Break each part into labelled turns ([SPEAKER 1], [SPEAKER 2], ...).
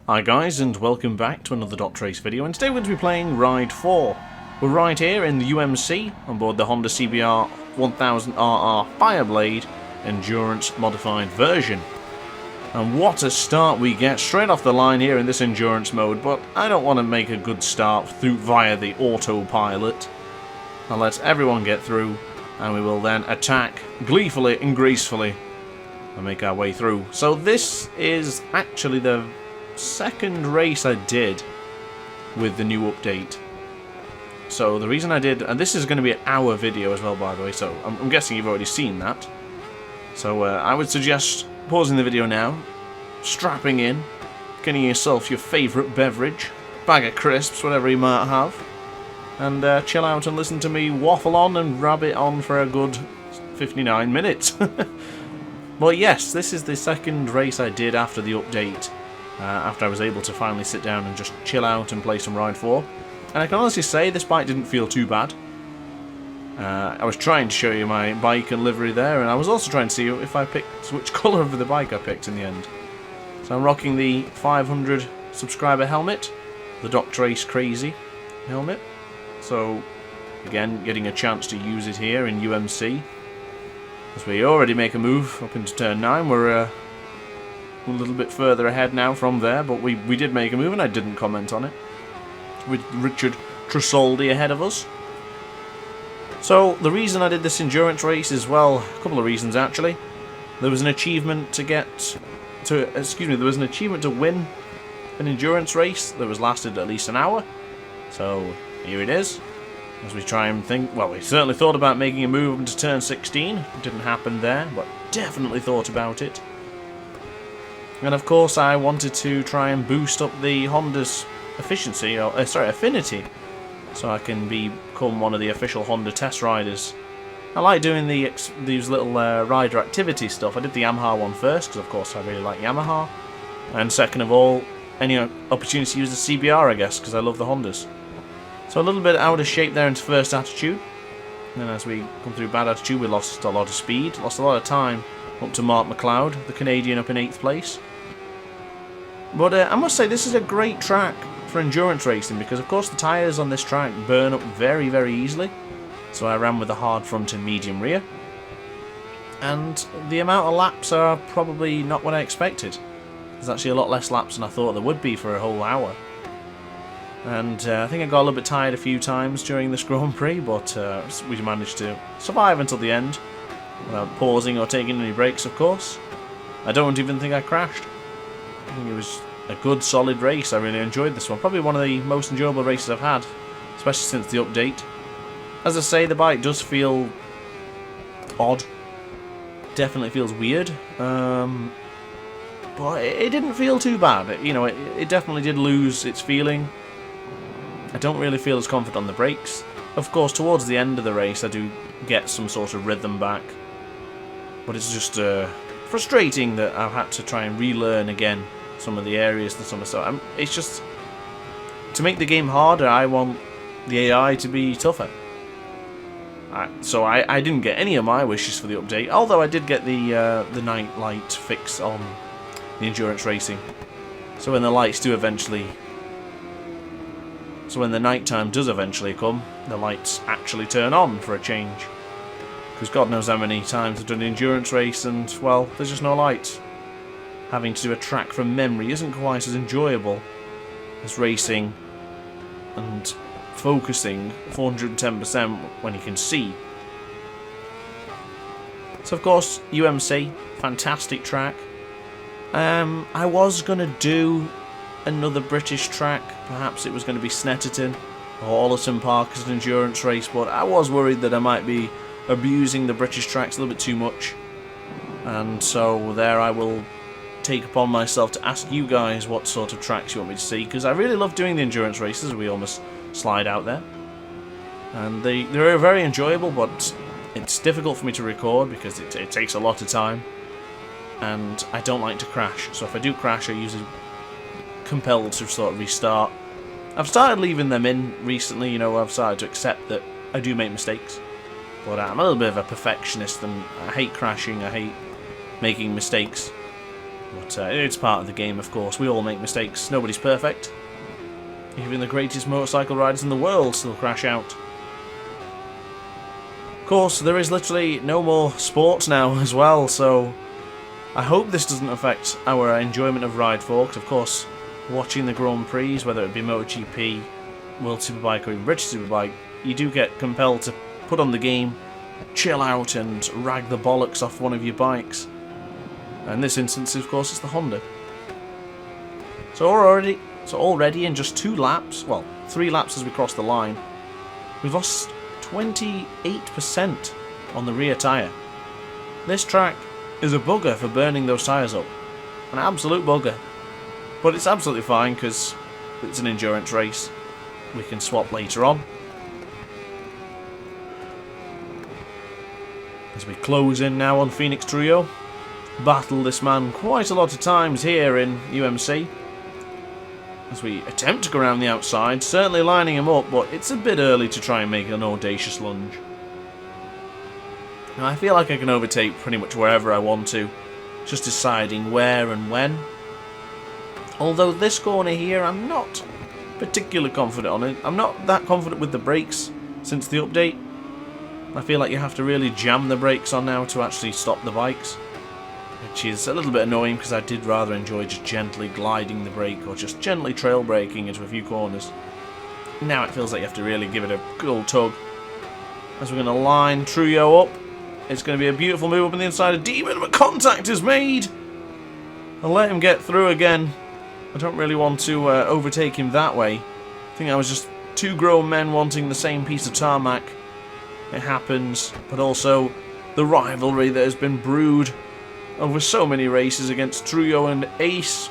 [SPEAKER 1] Hi guys, and welcome back to another DrAce video, and today we're going to be playing Ride 4. We're right here in the UMC on board the Honda CBR 1000RR FIREBLADE Endurance Modified version. And what a start we get straight off the line here in this endurance mode, but I don't want to make a good start via the autopilot. I'll let everyone get through, and we will then attack gleefully and gracefully and make our way through. So this is actually the second race I did with the new update. So the reason I did, and this is going to be an hour video as well, by the way, so I'm guessing you've already seen that. So I would suggest pausing the video now, strapping in, getting yourself your favourite beverage, bag of crisps, whatever you might have, and chill out and listen to me waffle on and rabbit on for a good 59 minutes. But yes, this is the second race I did after the update. After I was able to finally sit down and just chill out and play some Ride 4. And I can honestly say this bike didn't feel too bad. I was trying to show you my bike and livery there, and I was also trying to see if I picked which colour of the bike I picked in the end. So I'm rocking the 500 subscriber helmet, the DrAce Crazy helmet. So again, getting a chance to use it here in UMC. As we already make a move up into turn 9, we're a little bit further ahead now from there, but we did make a move and I didn't comment on it, with Richard Trusoldi ahead of us. So the reason I did this endurance race is, well, a couple of reasons actually. There was an achievement there was an achievement to win an endurance race that was lasted at least an hour. So here it is, as we try and think. Well, we certainly thought about making a move into turn 16. It didn't happen there, but definitely thought about it. And of course I wanted to try and boost up the Honda's efficiency, or affinity, so I can become one of the official Honda test riders. I like doing these little rider activity stuff. I did the Yamaha one first, because of course I really like Yamaha. And second of all, any opportunity to use the CBR, I guess, because I love the Hondas. So a little bit out of shape there into first attitude. And then as we come through bad attitude, we lost a lot of speed, lost a lot of time, up to Mark McLeod, the Canadian, up in 8th place. But I must say, this is a great track for endurance racing, because of course the tyres on this track burn up very, very easily. So I ran with a hard front and medium rear. And the amount of laps are probably not what I expected. There's actually a lot less laps than I thought there would be for a whole hour. And I think I got a little bit tired a few times during this Grand Prix, but we managed to survive until the end, without pausing or taking any breaks, of course. I don't even think I crashed. I think it was a good, solid race. I really enjoyed this one. Probably one of the most enjoyable races I've had, especially since the update. As I say, the bike does feel odd. Definitely feels weird. But it didn't feel too bad. It definitely did lose its feeling. I don't really feel as confident on the brakes. Of course, towards the end of the race, I do get some sort of rhythm back. But it's just frustrating that I've had to try and relearn again some of the areas and some of stuff. It's just, to make the game harder, I want the AI to be tougher. So I didn't get any of my wishes for the update, although I did get the night light fix on the endurance racing. So when the lights do eventually, when the night time does eventually come, the lights actually turn on for a change. Because God knows how many times I've done an endurance race and, well, there's just no lights. Having to do a track from memory isn't quite as enjoyable as racing and focusing 410% when you can see. So of course, UMC, fantastic track. I was going to do another British track. Perhaps it was going to be Snetterton or Ollerton Park as an endurance race, but I was worried that I might be abusing the British tracks a little bit too much. And so there I will take upon myself to ask you guys what sort of tracks you want me to see, because I really love doing the endurance races. We almost slide out there, and they're very enjoyable, but it's difficult for me to record because it takes a lot of time, and I don't like to crash. So if I do crash, I usually compelled to sort of restart. I've started leaving them in recently. I've started to accept that I do make mistakes, but I'm a little bit of a perfectionist and I hate crashing. I hate making mistakes. But it's part of the game, of course. We all make mistakes. Nobody's perfect. Even the greatest motorcycle riders in the world still crash out. Of course, there is literally no more sports now as well, so I hope this doesn't affect our enjoyment of Ride 4, because of course, watching the Grand Prix, whether it be MotoGP, World Superbike or even British Superbike, you do get compelled to put on the game, chill out and rag the bollocks off one of your bikes. And in this instance, of course, it's the Honda. So already in just 2 laps, well, 3 laps as we cross the line, we've lost 28% on the rear tyre. This track is a bugger for burning those tyres up. An absolute bugger. But it's absolutely fine because it's an endurance race. We can swap later on. As we close in now on Phoenix Trullo. Battle this man quite a lot of times here in UMC. As we attempt to go around the outside, certainly lining him up, but it's a bit early to try and make an audacious lunge. Now, I feel like I can overtake pretty much wherever I want to, just deciding where and when. Although this corner here, I'm not particularly confident on it. I'm not that confident with the brakes since the update. I feel like you have to really jam the brakes on now to actually stop the bikes, which is a little bit annoying because I did rather enjoy just gently gliding the brake or just gently trail braking into a few corners. Now it feels like you have to really give it a good old tug. As we're going to line Trullo up, it's going to be a beautiful move up on the inside of Demon, but contact is made! I'll let him get through again. I don't really want to overtake him that way. I think I was just 2 grown men wanting the same piece of tarmac. It happens, but also the rivalry that has been brewed over so many races against Trullo and Ace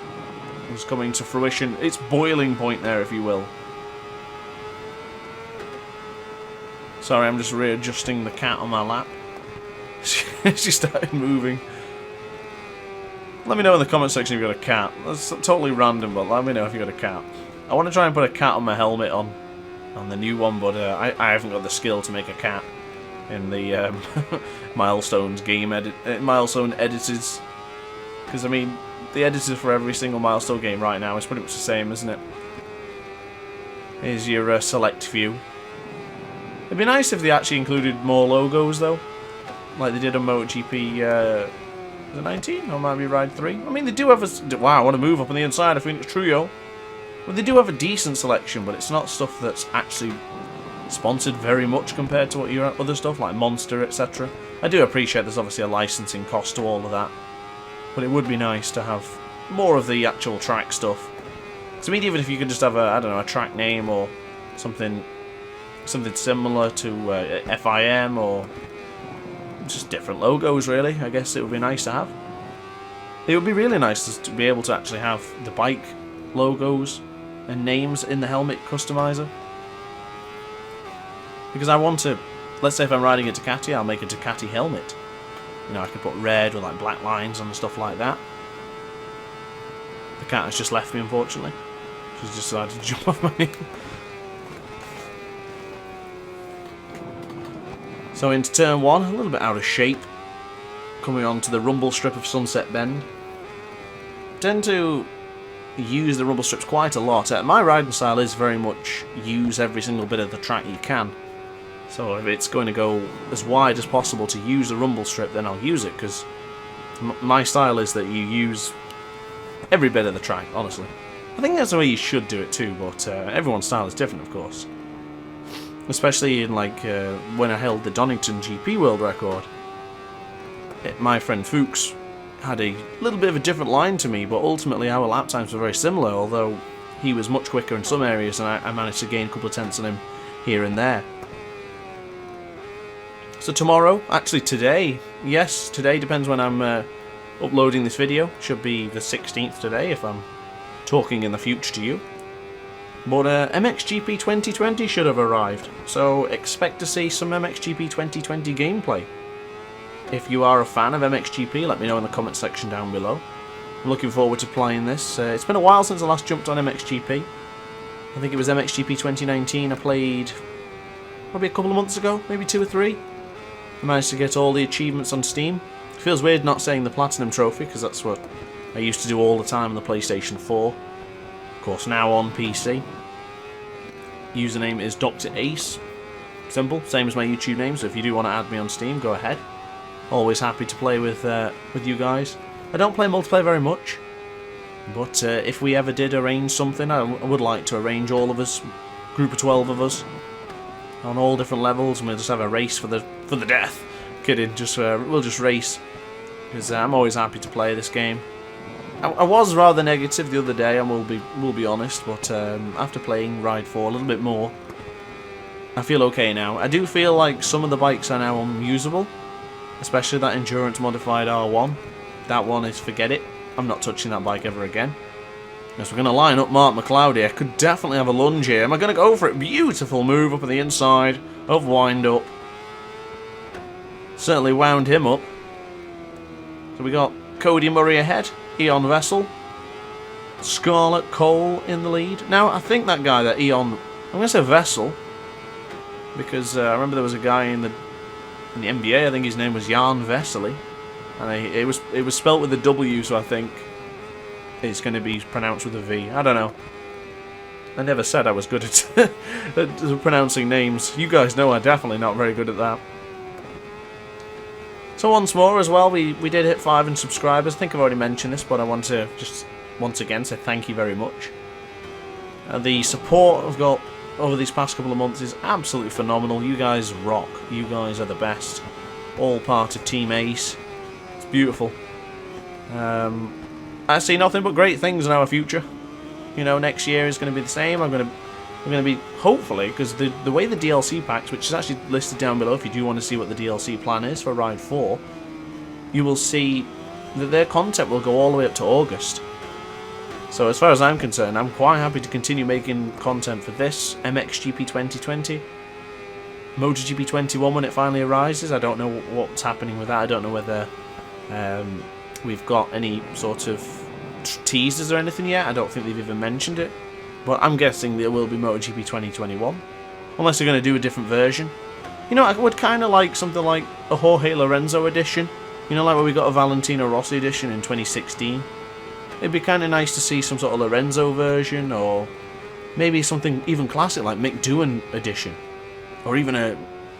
[SPEAKER 1] is coming to fruition. It's boiling point there, if you will. Sorry, I'm just readjusting the cat on my lap. She started moving. Let me know in the comment section if you've got a cat. That's totally random, but let me know if you've got a cat. I want to try and put a cat on my helmet on the new one, but I haven't got the skill to make a cat in the Milestones game Milestone editors. Because, I mean, the editor for every single Milestone game right now is pretty much the same, isn't it? Here's your select few. It'd be nice if they actually included more logos, though. Like they did on MotoGP, is it 19? Or might be Ride 3? I mean, they do have a... Wow, I want to move up on the inside of Phoenix Trullo. Well, they do have a decent selection, but it's not stuff that's actually sponsored very much compared to what your other stuff, like Monster, etc. I do appreciate there's obviously a licensing cost to all of that, but it would be nice to have more of the actual track stuff. So, I mean, even if you could just have a, I don't know, a track name or something similar to FIM or just different logos, really. I guess it would be nice to have. It would be really nice to be able to actually have the bike logos and names in the helmet customizer. Because I want to, let's say if I'm riding a Ducati, I'll make a Ducati helmet. You know, I could put red with like black lines and stuff like that. The cat has just left me, unfortunately. She's just decided to jump off my knee. So into turn 1, a little bit out of shape. Coming on to the rumble strip of Sunset Bend. Tend to use the rumble strips quite a lot. My riding style is very much use every single bit of the track you can. So if it's going to go as wide as possible to use the rumble strip, then I'll use it, because my style is that you use every bit of the track, honestly. I think that's the way you should do it too, but everyone's style is different, of course. Especially in, like, when I held the Donington GP World Record. My friend Fuchs had a little bit of a different line to me, but ultimately our lap times were very similar, although he was much quicker in some areas and I managed to gain a couple of tenths on him here and there. So tomorrow, actually today, yes, today depends when I'm uploading this video, should be the 16th today if I'm talking in the future to you. But MXGP 2020 should have arrived, so expect to see some MXGP 2020 gameplay. If you are a fan of MXGP, let me know in the comment section down below. I'm looking forward to playing this. It's been a while since I last jumped on MXGP. I think it was MXGP 2019 I played probably a couple of months ago, maybe 2 or 3. I managed to get all the achievements on Steam. It feels weird not saying the Platinum Trophy, because that's what I used to do all the time on the PlayStation 4. Of course, now on PC. Username is DrAce. Simple, same as my YouTube name, so if you do want to add me on Steam, go ahead. Always happy to play with you guys. I don't play multiplayer very much, but if we ever did arrange something, I would like to arrange all of us, group of 12 of us, on all different levels, and we'll just have a race for the death. Kidding, we'll just race, because I'm always happy to play this game. I was rather negative the other day, and we'll be honest, but after playing Ride 4 a little bit more, I feel okay now. I do feel like some of the bikes are now unusable, especially that endurance modified R1. That one is forget it. I'm not touching that bike ever again. As we're going to line up Mark McLeod. I could definitely have a lunge here. Am I going to go for it? Beautiful move up on the inside of wind up. Certainly wound him up. So we got Cody Murray ahead. Eon Vessel. Scarlett Cole in the lead. Now, I think that guy, that Eon... I'm going to say Vessel. Because I remember there was a guy in the NBA, I think his name was Jan Vesely. And it was spelt with a W, so I think it's going to be pronounced with a V. I don't know. I never said I was good at pronouncing names. You guys know I'm definitely not very good at that. So once more as well, we did hit 500 subscribers. I think I've already mentioned this, but I want to just once again say thank you very much. The support I've got over these past couple of months is absolutely phenomenal. You guys rock. You guys are the best. All part of Team Ace. It's beautiful. I see nothing but great things in our future. You know, next year is going to be the same. I'm going to be, hopefully, because the way the DLC packs, which is actually listed down below if you do want to see what the DLC plan is for Ride 4, you will see that their content will go all the way up to August. So as far as I'm concerned, I'm quite happy to continue making content for this, MXGP 2020, MotoGP 21 when it finally arises. I don't know what's happening with that. I don't know whether we've got any sort of teasers or anything yet. I don't think they've even mentioned it. But I'm guessing there will be MotoGP 2021. Unless they're going to do a different version. You know, I would kind of like something like a Jorge Lorenzo edition. You know, like where we got a Valentino Rossi edition in 2016. It'd be kind of nice to see some sort of Lorenzo version, or maybe something even classic like Mick Doohan edition, or even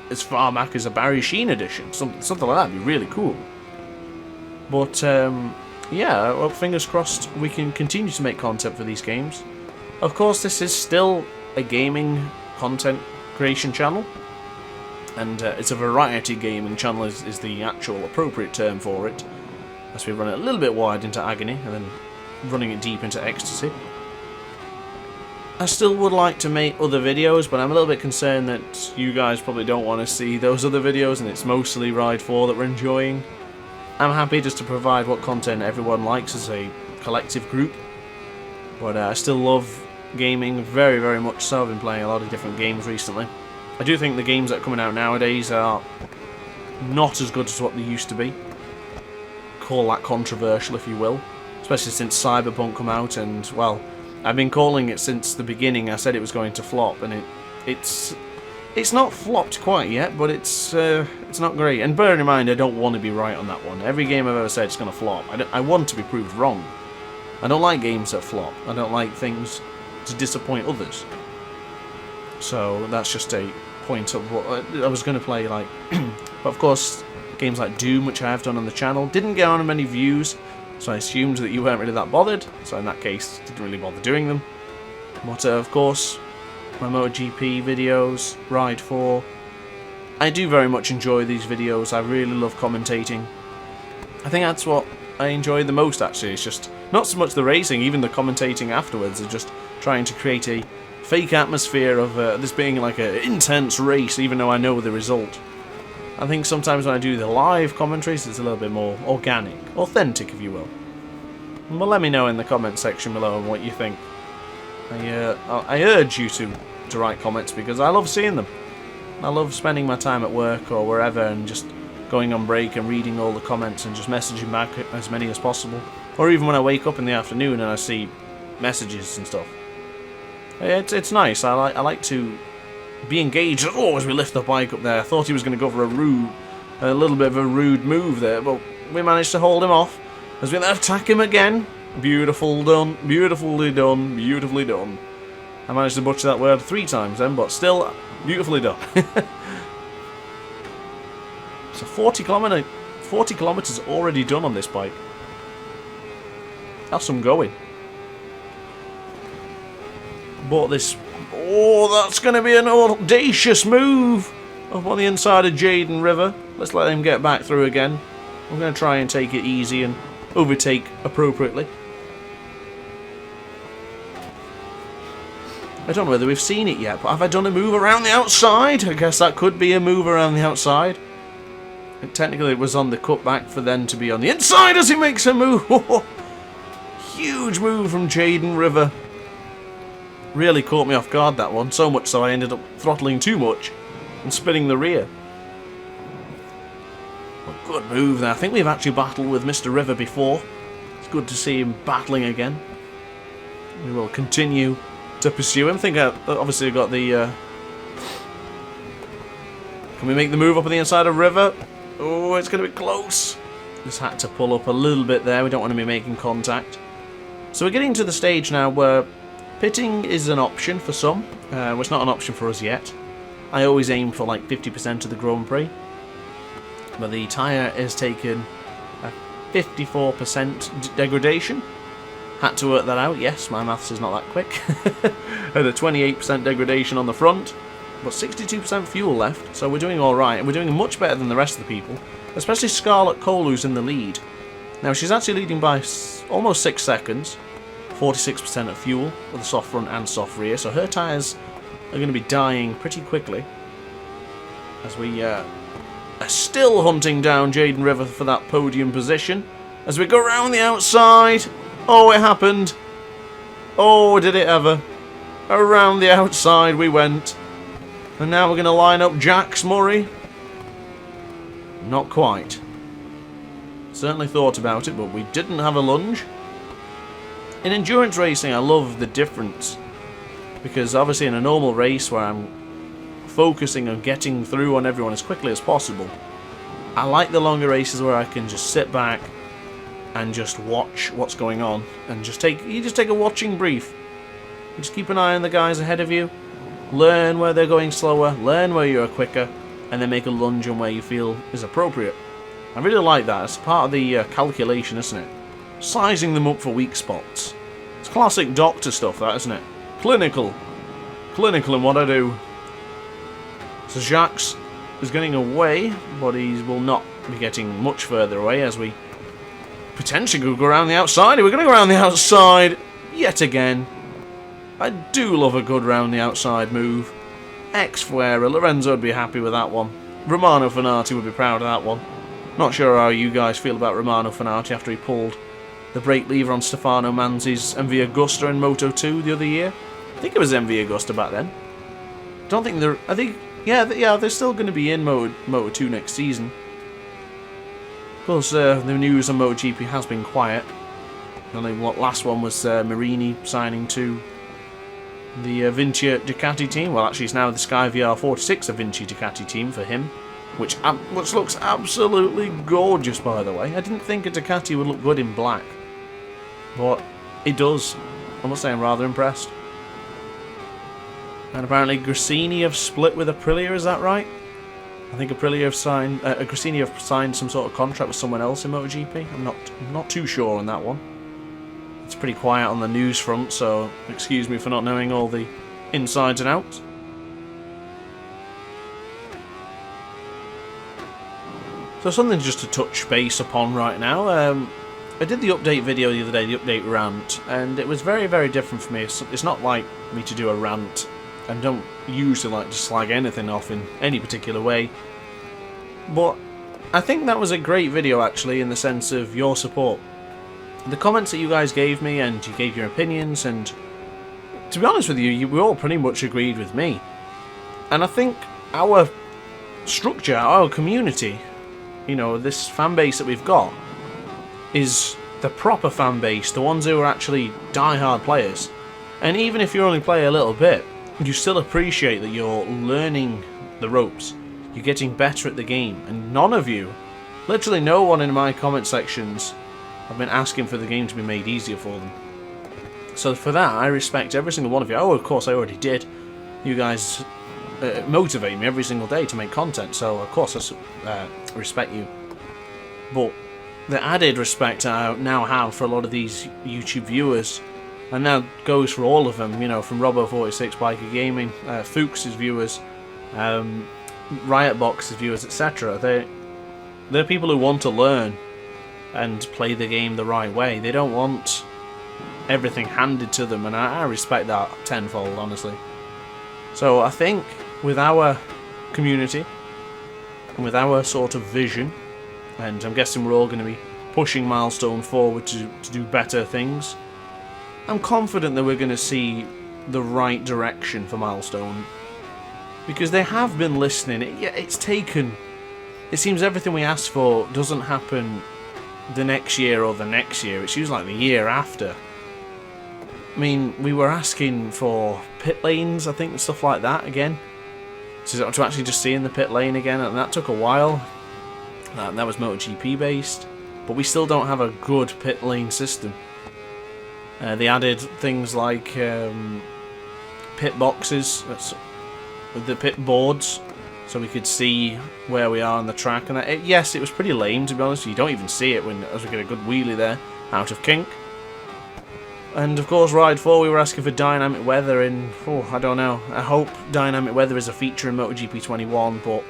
[SPEAKER 1] as far back as a Barry Sheen edition. Something like that would be really cool. But yeah, well, fingers crossed we can continue to make content for these games. Of course, this is still a gaming content creation channel, and it's a variety gaming channel is the actual appropriate term for it. As we run it a little bit wide into agony, and then running it deep into ecstasy. I still would like to make other videos, but I'm a little bit concerned that you guys probably don't want to see those other videos, and it's mostly Ride 4 that we're enjoying. I'm happy just to provide what content everyone likes as a collective group, but I still love gaming very, very much so. I've been playing a lot of different games recently. I do think the games that are coming out nowadays are not as good as what they used to be. Call that controversial, if you will, especially since Cyberpunk come out, and well, I've been calling it since the beginning. I said it was going to flop, and it's not flopped quite yet, but it's not great. And bear in mind, I don't want to be right on that one. Every game I've ever said it's going to flop, I want to be proved wrong. I don't like games that flop. I don't like things to disappoint others. So that's just a point of what I was going to play like. But of course, games like Doom, which I have done on the channel, didn't get on many views, so I assumed that you weren't really that bothered, so in that case, didn't really bother doing them. But of course, my MotoGP videos, Ride 4, I do very much enjoy these videos. I really love commentating. I think that's what I enjoy the most, actually. It's just not so much the racing, even the commentating afterwards, and just trying to create a fake atmosphere of this being like an intense race, even though I know the result. I think sometimes when I do the live commentaries, it's a little bit more organic, authentic, if you will. Well, let me know in the comment section below what you think. I urge you to write comments, because I love seeing them. I love spending my time at work or wherever and just going on break and reading all the comments and just messaging back as many as possible. Or even when I wake up in the afternoon and I see messages and stuff. It's nice. I like to be engaged. Oh, as we lift the bike up there, I thought he was going to go for a little bit of a rude move there, but we managed to hold him off. As we then attack him again. Beautiful done, beautifully done, beautifully done. I managed to butcher that word 3 times then, but still, beautifully done. So 40 kilometers already done on this bike. That's some going. Bought this. Oh, that's going to be an audacious move up on the inside of Jaden River. Let's let him get back through again. I'm going to try and take it easy and overtake appropriately. I don't know whether we've seen it yet, but have I done a move around the outside? I guess that could be a move around the outside. And technically it was on the cutback for then to be on the inside as he makes a move. Huge move from Jaden River. Really caught me off guard, that one. So much so I ended up throttling too much and spinning the rear. Well, good move there. I think we've actually battled with Mr. River before. It's good to see him battling again. We will continue to pursue him. I think obviously got the... Can we make the move up on the inside of River? Oh, it's going to be close. Just had to pull up a little bit there. We don't want to be making contact. So we're getting to the stage now where pitting is an option for some. Well, it's not an option for us yet. I always aim for like 50% of the Grand Prix. But the tyre has taken a 54% degradation. Had to work that out. Yes, my maths is not that quick. Had a 28% degradation on the front. But 62% fuel left, so we're doing alright, and we're doing much better than the rest of the people, especially Scarlett Cole, who's in the lead. Now, she's actually leading by almost 6 seconds, 46% of fuel, with a soft front and soft rear, so her tyres are going to be dying pretty quickly. As we are still hunting down Jaden River for that podium position, as we go around the outside. Oh, it happened. Oh, did it ever. Around the outside we went. And now we're going to line up Jax Murray. Not quite. Certainly thought about it, but we didn't have a lunge. In endurance racing, I love the difference. Because obviously in a normal race where I'm focusing on getting through on everyone as quickly as possible, I like the longer races where I can just sit back and just watch what's going on. And just take a watching brief. You just keep an eye on the guys ahead of you. Learn where they're going slower, learn where you're quicker, and then make a lunge on where you feel is appropriate. I really like that. It's part of the calculation, isn't it? Sizing them up for weak spots. It's classic doctor stuff, that, isn't it? Clinical. Clinical in what I do. So Jax is getting away, but he will not be getting much further away as we potentially could go around the outside. We're going to go around the outside yet again. I do love a good round the outside move. Ex-Fuera, Lorenzo would be happy with that one. Romano Fenati would be proud of that one. Not sure how you guys feel about Romano Fenati after he pulled the brake lever on Stefano Manzi's MV Agusta in Moto 2 the other year. I think it was MV Agusta back then. Don't think they're... I think... Yeah, they're still going to be in Moto 2 next season. Of course, the news on MotoGP has been quiet. The only last one was Marini signing to the Vinci Ducati team. Well, actually, it's now the Sky VR 46 Vinci Ducati team for him, which looks absolutely gorgeous, by the way. I didn't think a Ducati would look good in black, but it does. I must say I'm rather impressed. And apparently Gresini have split with Aprilia, is that right? I think Aprilia have signed, Gresini have signed some sort of contract with someone else in MotoGP. I'm not too sure on that one. It's pretty quiet on the news front, so excuse me for not knowing all the insides and outs. So something just to touch base upon right now. I did the update video the other day, the update rant, and it was very, very different for me. It's not like me to do a rant, and don't usually like to slag anything off in any particular way. But I think that was a great video, actually, in the sense of your support. The comments that you guys gave me, and you gave your opinions, and to be honest with you, you all pretty much agreed with me. And I think our structure, our community, you know, this fan base that we've got, is the proper fan base, the ones who are actually die-hard players. And even if you only play a little bit, you still appreciate that you're learning the ropes, you're getting better at the game, and none of you, literally no one in my comment sections, I've been asking for the game to be made easier for them. So for that, I respect every single one of you. Oh, of course, I already did. You guys motivate me every single day to make content, so of course I respect you. But the added respect I now have for a lot of these YouTube viewers, and now goes for all of them, you know, from Robo46, Biker Gaming, Fuchs' viewers, Riotbox's viewers, etc. They're people who want to learn and play the game the right way. They don't want everything handed to them, and I respect that tenfold, honestly. So I think with our community and with our sort of vision, and I'm guessing we're all going to be pushing Milestone forward to do better things, I'm confident that we're going to see the right direction for Milestone, because they have been listening. It's taken... It seems everything we asked for doesn't happen the next year or the next year. It's usually like the year after. I mean, we were asking for pit lanes, I think, and stuff like that again. To actually just see in the pit lane again, and that took a while. That was MotoGP based. But we still don't have a good pit lane system. They added things like pit boxes, the pit boards, so we could see where we are on the track. And yes, it was pretty lame, to be honest. You don't even see it as we get a good wheelie there out of kink. And of course, Ride 4, we were asking for dynamic weather in... Oh, I don't know. I hope dynamic weather is a feature in MotoGP 21, but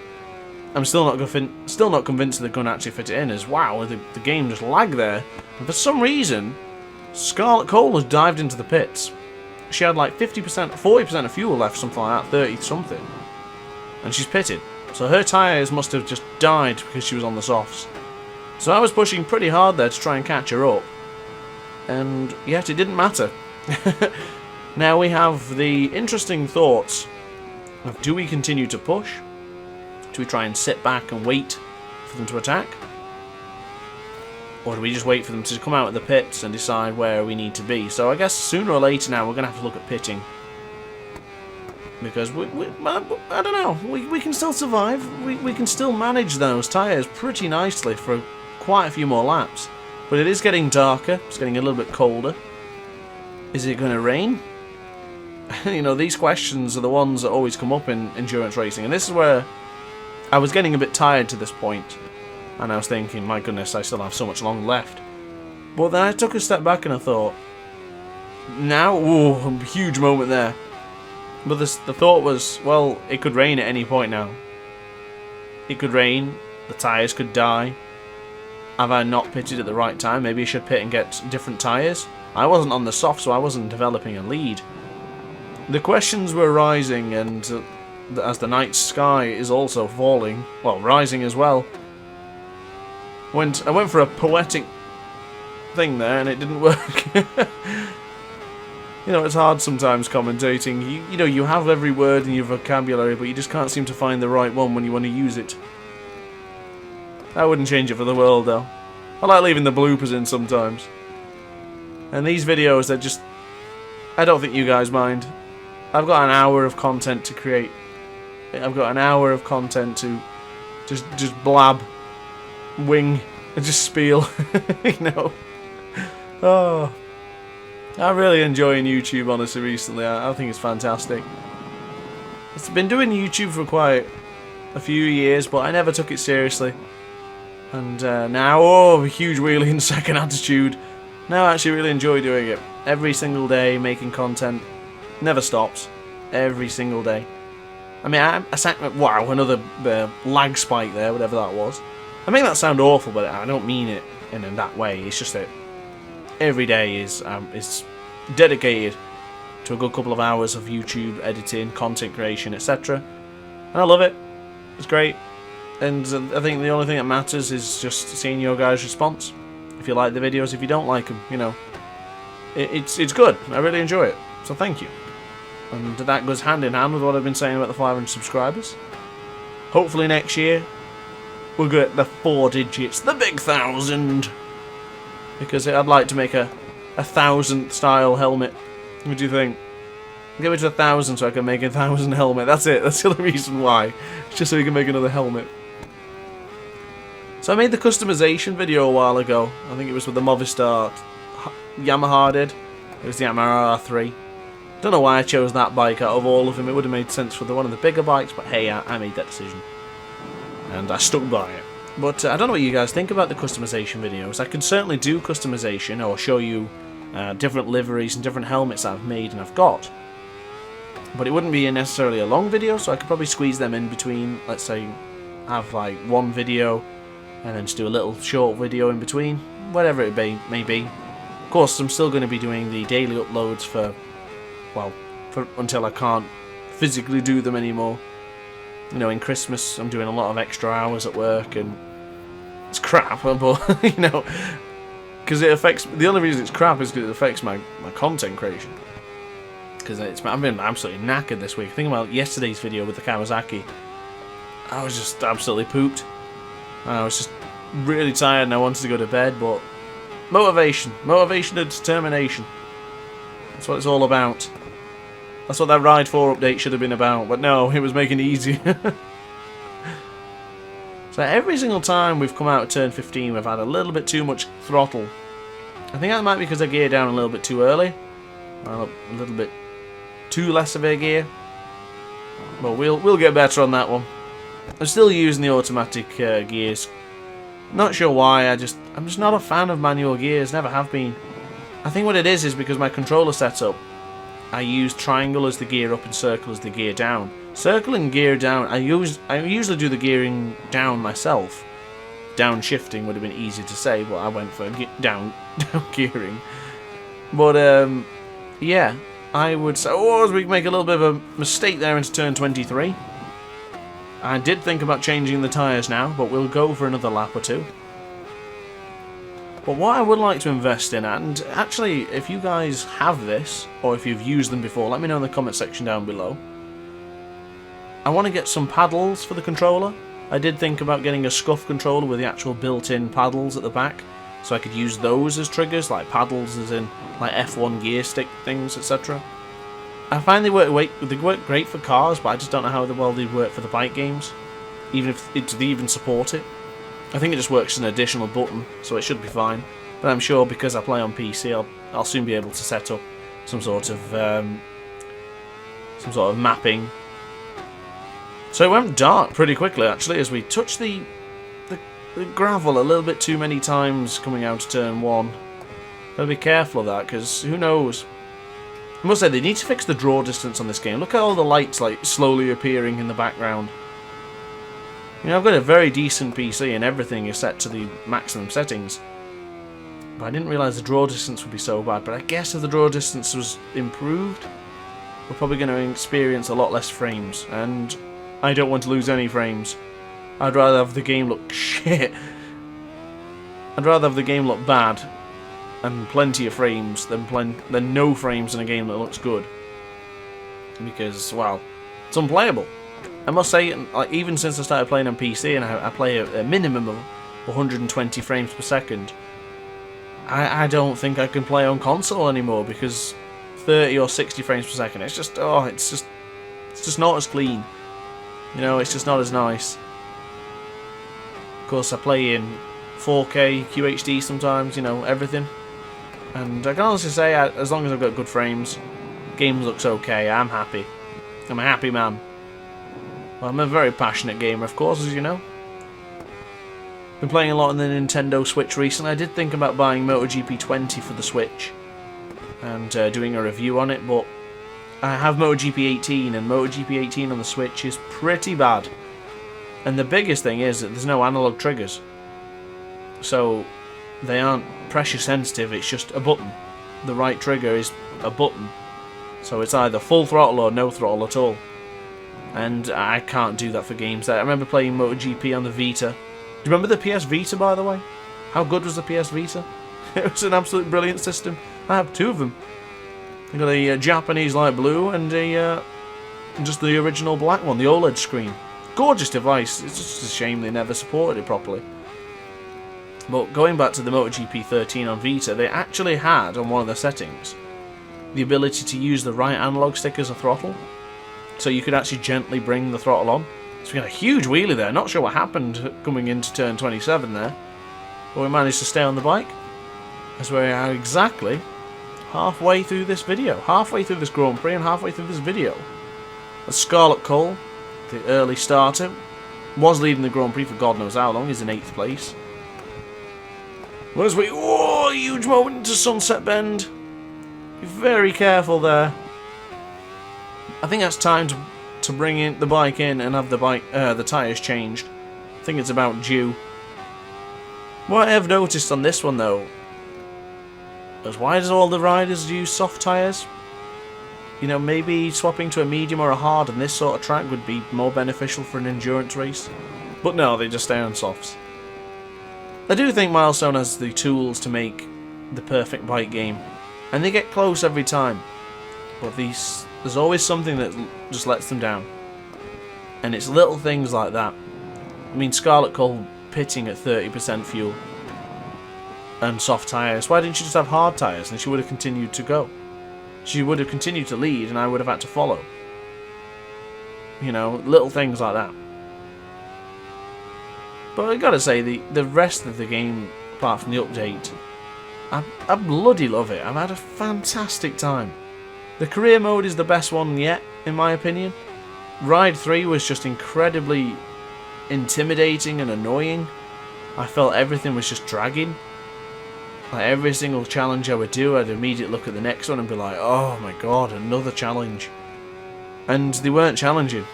[SPEAKER 1] I'm still not convinced they're going to actually fit it in, as wow, the game just lagged there. And for some reason, Scarlett Cole has dived into the pits. She had like 50%, 40% of fuel left, something like that, 30 something. And she's pitted. So her tyres must have just died because she was on the softs. So I was pushing pretty hard there to try and catch her up. And yet it didn't matter. Now we have the interesting thoughts of, do we continue to push? Do we try and sit back and wait for them to attack? Or do we just wait for them to come out of the pits and decide where we need to be? So I guess sooner or later now we're going to have to look at pitting. Because, I don't know, we can still survive. We can still manage those tyres pretty nicely for quite a few more laps. But it is getting darker, it's getting a little bit colder. Is it going to rain? You know, these questions are the ones that always come up in endurance racing. And this is where I was getting a bit tired to this point. And I was thinking, my goodness, I still have so much long left. But then I took a step back and I thought, now, ooh, a huge moment there. But the thought was, well, it could rain at any point now. It could rain, the tyres could die. Have I not pitted at the right time? Maybe I should pit and get different tyres. I wasn't on the soft, so I wasn't developing a lead. The questions were rising, and as the night sky is also falling, well, rising as well. I went for a poetic thing there, and it didn't work. You know, it's hard sometimes commentating. You know, you have every word in your vocabulary, but you just can't seem to find the right one when you want to use it. I wouldn't change it for the world, though. I like leaving the bloopers in sometimes. And these videos, they're just... I don't think you guys mind. I've got an hour of content to create. I've got an hour of content to just blab, wing, and just spiel. You know. Oh, I'm really enjoying YouTube, honestly, recently. I think it's fantastic. I've been doing YouTube for quite a few years, but I never took it seriously. And now, oh, a huge wheelie in second attitude. Now I actually really enjoy doing it. Every single day, making content. Never stops. Every single day. I mean, wow, another lag spike there, whatever that was. I make that sound awful, but I don't mean it in that way. It's just that every day is dedicated to a good couple of hours of YouTube editing, content creation, etc. And I love it. It's great. And I think the only thing that matters is just seeing your guys' response. If you like the videos, if you don't like them, you know, it's good. I really enjoy it. So thank you. And that goes hand in hand with what I've been saying about the 500 subscribers. Hopefully next year we'll get the 4 digits, the big 1,000. Because I'd like to make a 1,000th style helmet. What do you think? Give it to 1,000 so I can make a 1,000 helmet. That's it. That's the only reason why. It's just so we can make another helmet. So I made the customization video a while ago. I think it was with the Movistar Yamaha did. It was the Yamaha R3. Don't know why I chose that bike out of all of them. It would have made sense for one of the bigger bikes, but hey, I made that decision. And I stuck by it. But I don't know what you guys think about the customization videos. I can certainly do customization or show you different liveries and different helmets I've made and I've got. But it wouldn't be necessarily a long video, so I could probably squeeze them in between. Let's say have like one video and then just do a little short video in between, whatever it may be. Of course, I'm still going to be doing the daily uploads for until I can't physically do them anymore. You know, in Christmas I'm doing a lot of extra hours at work, and it's crap, but you know, because it affects. The only reason it's crap is because it affects my content creation. Because I've been absolutely knackered this week. Think about yesterday's video with the Kawasaki. I was just absolutely pooped. I was just really tired and I wanted to go to bed, but motivation and determination. That's what it's all about. That's what that Ride 4 update should have been about, but no, it was making it easier. So every single time we've come out of turn 15, we've had a little bit too much throttle. I think that might be because I geared down a little bit too early. A little bit too less of a gear. But we'll get better on that one. I'm still using the automatic gears. Not sure why, I'm just not a fan of manual gears, never have been. I think what it is because my controller setup, I use triangle as the gear up and circle as the gear down. Circle and gear down, I usually do the gearing down myself. Down shifting would have been easier to say, but I went for down gearing. But yeah, I would say, we make a little bit of a mistake there into turn 23. I did think about changing the tyres now, but we'll go for another lap or two. But what I would like to invest in, and actually if you guys have this, or if you've used them before, let me know in the comment section down below. I want to get some paddles for the controller. I did think about getting a scuff controller with the actual built-in paddles at the back, so I could use those as triggers, like paddles as in like F1 gear stick things, etc. I find they work great for cars, but I just don't know how well they work for the bike games, even if they even support it. I think it just works as an additional button, so it should be fine. But I'm sure because I play on PC, I'll soon be able to set up some sort of mapping. So it went dark pretty quickly, actually, as we touched the gravel a little bit too many times coming out of turn 1. Gotta be careful of that, because who knows. I must say, they need to fix the draw distance on this game. Look at all the lights like slowly appearing in the background. You know, I've got a very decent PC and everything is set to the maximum settings. But I didn't realise the draw distance would be so bad. But I guess if the draw distance was improved, we're probably going to experience a lot less frames. And I don't want to lose any frames. I'd rather have the game look shit. I'd rather have the game look bad and plenty of frames than no frames in a game that looks good. Because, well, it's unplayable. I must say, like, even since I started playing on PC and I play a minimum of 120 frames per second, I don't think I can play on console anymore because 30 or 60 frames per second, it's just not as clean. You know, it's just not as nice. Of course, I play in 4K, QHD sometimes, you know, everything. And I can honestly say, as long as I've got good frames, game looks okay, I'm happy. I'm a happy man. Well, I'm a very passionate gamer, of course, as you know. Been playing a lot on the Nintendo Switch recently. I did think about buying MotoGP 20 for the Switch and doing a review on it, but I have MotoGP 18, and MotoGP 18 on the Switch is pretty bad. And the biggest thing is that there's no analog triggers. So they aren't pressure sensitive, it's just a button. The right trigger is a button. So it's either full throttle or no throttle at all. And I can't do that for games. I remember playing MotoGP on the Vita. Do you remember the PS Vita, by the way? How good was the PS Vita? It was an absolute brilliant system. I have two of them. I got a Japanese light blue and just the original black one, the OLED screen. Gorgeous device. It's just a shame they never supported it properly. But going back to the MotoGP 13 on Vita, they actually had, on one of the settings, the ability to use the right analog stick as a throttle. So you could actually gently bring the throttle on. So we got a huge wheelie there. Not sure what happened coming into turn 27 there. But we managed to stay on the bike. As we are exactly halfway through this video. Halfway through this Grand Prix and halfway through this video. As Scarlet Cole, the early starter, was leading the Grand Prix for God knows how long. He's in 8th place. Well, as we... Oh, huge moment into Sunset Bend. Be very careful there. I think that's time to bring in the bike in and have the tyres changed. I think it's about due. What I have noticed on this one though, is why does all the riders use soft tyres? You know, maybe swapping to a medium or a hard on this sort of track would be more beneficial for an endurance race. But no, they just stay on softs. I do think Milestone has the tools to make the perfect bike game, and they get close every time. But there's always something that just lets them down. And it's little things like that. I mean, Scarlet Cole pitting at 30% fuel and soft tyres. Why didn't she just have hard tyres and she would have continued to go? She would have continued to lead and I would have had to follow. You know, little things like that. But I gotta say, the rest of the game, apart from the update, I bloody love it. I've had a fantastic time. The career mode is the best one yet, in my opinion. Ride 3 was just incredibly intimidating and annoying. I felt everything was just dragging. Like every single challenge I would do, I'd immediately look at the next one and be like, oh my god, another challenge. And they weren't challenging.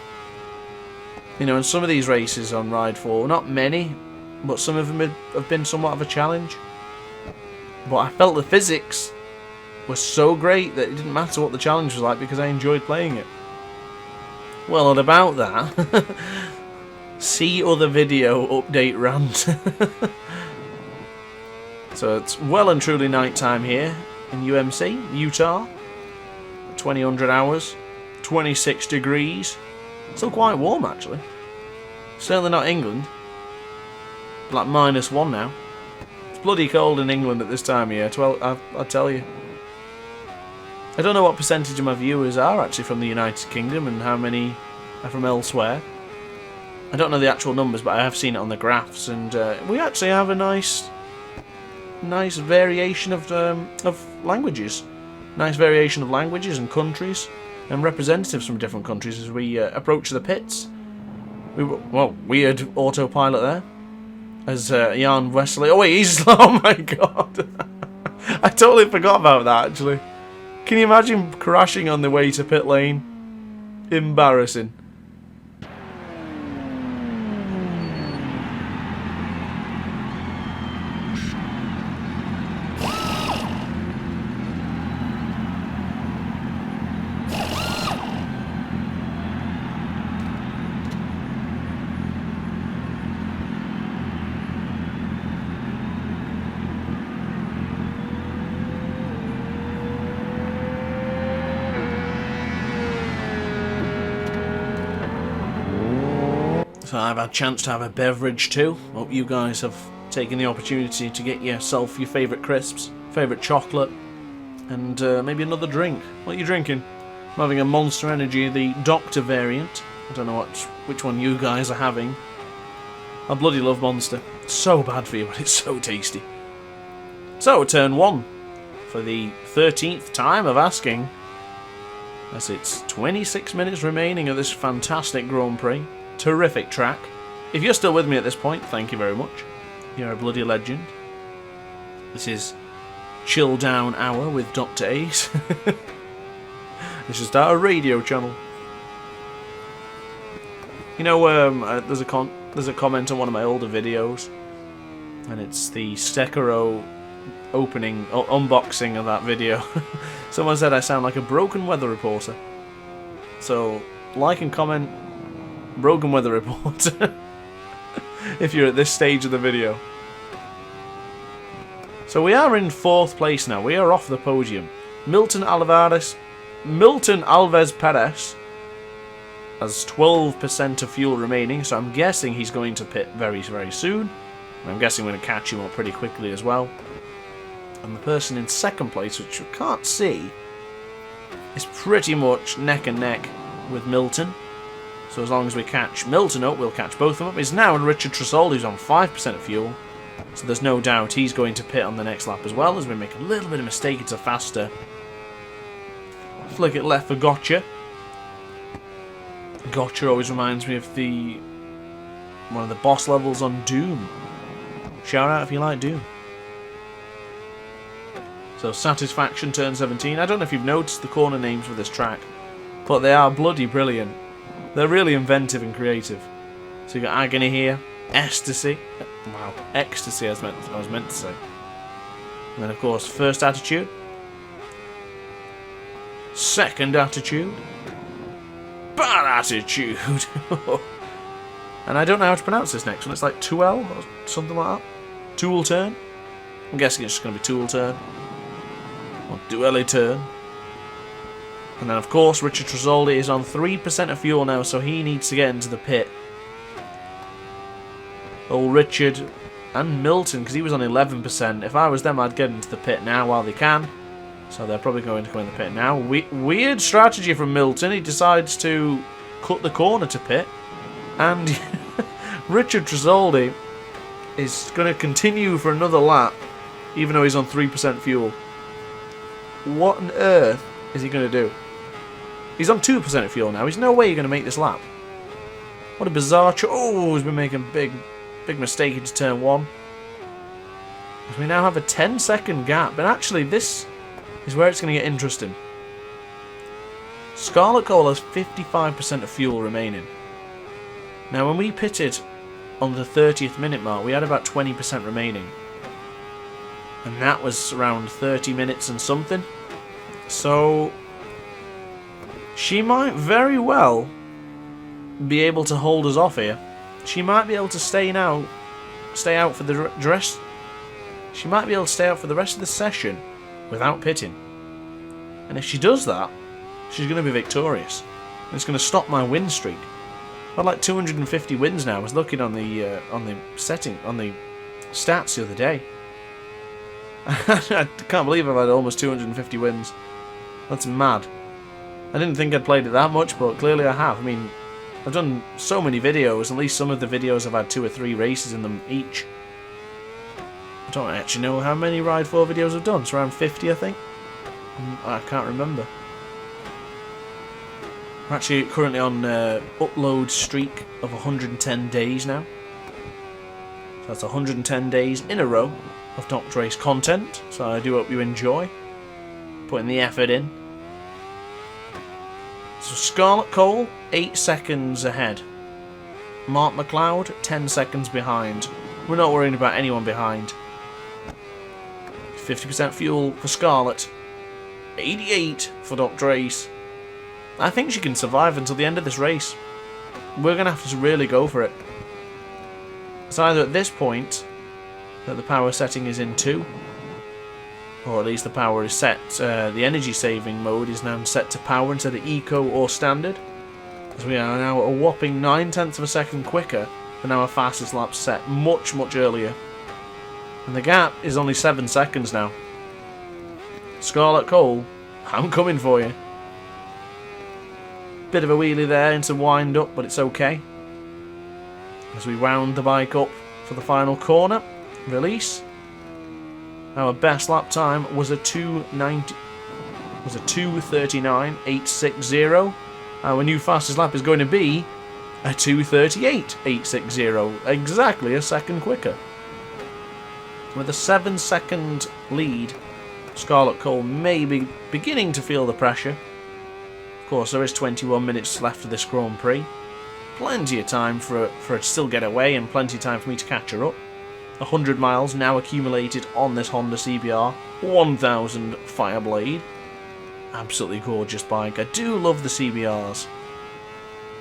[SPEAKER 1] You know, in some of these races on Ride 4, not many, but some of them have been somewhat of a challenge. But I felt the physics was so great that it didn't matter what the challenge was like because I enjoyed playing it. Well, and about that, see other video update rant. So it's well and truly night time here in UMC, Utah. 2000 hours, 26 degrees. Still quite warm actually. Certainly not England. Like -1 now. It's bloody cold in England at this time of year, I tell you. I don't know what percentage of my viewers are actually from the United Kingdom and how many are from elsewhere. I don't know the actual numbers, but I have seen it on the graphs, and we actually have a nice variation of languages. Nice variation of languages and countries, and representatives from different countries as we approach the pits. Weird autopilot there. As Jan Wesley... Oh wait, he's... Oh my god. I totally forgot about that actually. Can you imagine crashing on the way to pit lane? Embarrassing. So I've had a chance to have a beverage too. Hope you guys have taken the opportunity to get yourself your favourite crisps, favourite chocolate, and maybe another drink. What are you drinking? I'm having a Monster Energy, the Doctor variant. I don't know which one you guys are having. I bloody love Monster. It's so bad for you, but it's so tasty. So, turn 1. For the 13th time of asking, as it's 26 minutes remaining of this fantastic Grand Prix. Terrific track. If you're still with me at this point, thank you very much. You're a bloody legend. This is Chill Down Hour with Dr. Ace. This is our radio channel. You know, there's a comment on one of my older videos, and it's the Sekiro opening unboxing of that video. Someone said I sound like a broken weather reporter. So like and comment broken weather reporter if you're at this stage of the video. So we are in 4th place now. We are off the podium. Milton Alves Perez has 12% of fuel remaining, so I'm guessing he's going to pit very, very soon. I'm guessing we're going to catch him up pretty quickly as well. And the person in 2nd place, which you can't see, is pretty much neck and neck with Milton. So as long as we catch Milton up, we'll catch both of them up. It's now Richard Trasoldi who's on 5% of fuel. So there's no doubt he's going to pit on the next lap as well, as we make a little bit of mistake. It's a faster. Flick it left for Gotcha. Gotcha always reminds me of one of the boss levels on Doom. Shout out if you like Doom. So Satisfaction turn 17. I don't know if you've noticed the corner names for this track, but they are bloody brilliant. They're really inventive and creative. So you got Agony here, Ecstasy. Wow, Ecstasy I was meant to say. And then of course First Attitude, Second Attitude, Bad Attitude. And I don't know how to pronounce this next one. It's like Tool or something like that. Tool Turn. I'm guessing it's just going to be Tool Turn. Or Duelli Turn. And then of course Richard Trasoldi is on 3% of fuel now, so he needs to get into the pit. Old Richard and Milton, because he was on 11%. If I was them, I'd get into the pit now while they can. So they're probably going to go in the pit now. Weird strategy from Milton. He decides to cut the corner to pit. And Richard Trasoldi is going to continue for another lap, even though he's on 3% fuel. What on earth is he going to do? He's on 2% of fuel now. There's no way you're going to make this lap. What a bizarre Oh, he's been making big mistake into turn 1. We now have a 10-second gap. And actually, this is where it's going to get interesting. Scarlet Coal has 55% of fuel remaining. Now, when we pitted on the 30th minute mark, we had about 20% remaining. And that was around 30 minutes and something. So she might very well be able to hold us off here. She might be able to stay out for the rest. She might be able to stay out for the rest of the session without pitting. And if she does that, she's going to be victorious. And it's going to stop my win streak. I've like 250 wins now. I was looking on the stats the other day. I can't believe I've had almost 250 wins. That's mad. I didn't think I'd played it that much, but clearly I have. I mean, I've done so many videos. At least some of the videos have had 2 or 3 races in them each. I don't actually know how many Ride 4 videos I've done. It's around 50, I think. I can't remember. I'm actually currently on upload streak of 110 days now. So that's 110 days in a row of DrAce content. So I do hope you enjoy putting the effort in. So Scarlet Coal, 8 seconds ahead. Mark McLeod, 10 seconds behind. We're not worrying about anyone behind. 50% fuel for Scarlet. 88 for DrAce. I think she can survive until the end of this race. We're going to have to really go for it. It's either at this point that the power setting is in 2, or at least the power is set, the energy saving mode is now set to power instead of eco or standard, as we are now a whopping 9/10 of a second quicker than our fastest lap set much earlier. And the gap is only 7 seconds now. Scarlet Coal, I'm coming for you. Bit of a wheelie there into wind up, but it's okay. As we wound the bike up for the final corner, release. Our best lap time was a 2:39.860. Our new fastest lap is going to be a 2:38.860, exactly a second quicker. With a 7-second lead, Scarlet Coal may be beginning to feel the pressure. Of course, there is 21 minutes left of this Grand Prix. Plenty of time for her to still get away, and plenty of time for me to catch her up. 100 miles now accumulated on this Honda CBR 1000 Fireblade. Absolutely gorgeous bike. I do love the CBRs.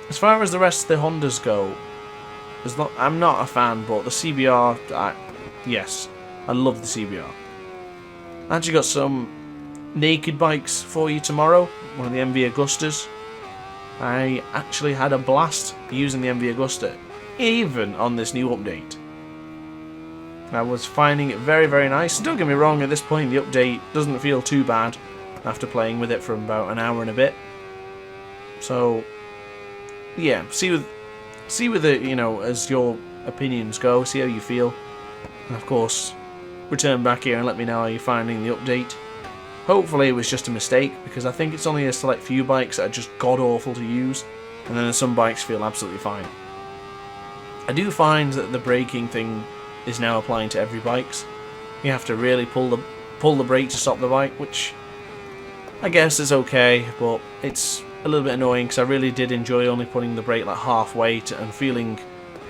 [SPEAKER 1] As far as the rest of the Hondas go, I'm not a fan, but the CBR, yes, I love the CBR. I actually got some naked bikes for you tomorrow, one of the MV Augustas. I actually had a blast using the MV Augusta, even on this new update. I was finding it very nice. Don't get me wrong, at this point the update doesn't feel too bad after playing with it for about an hour and a bit. So yeah, see with it, you know, as your opinions go, see how you feel. And of course, return back here and let me know how you're finding the update. Hopefully it was just a mistake, because I think it's only a select few bikes that are just god-awful to use, and then some bikes feel absolutely fine. I do find that the braking thing is now applying to every bikes. You have to really pull the brake to stop the bike, which I guess is okay, but it's a little bit annoying because I really did enjoy only putting the brake like halfway and feeling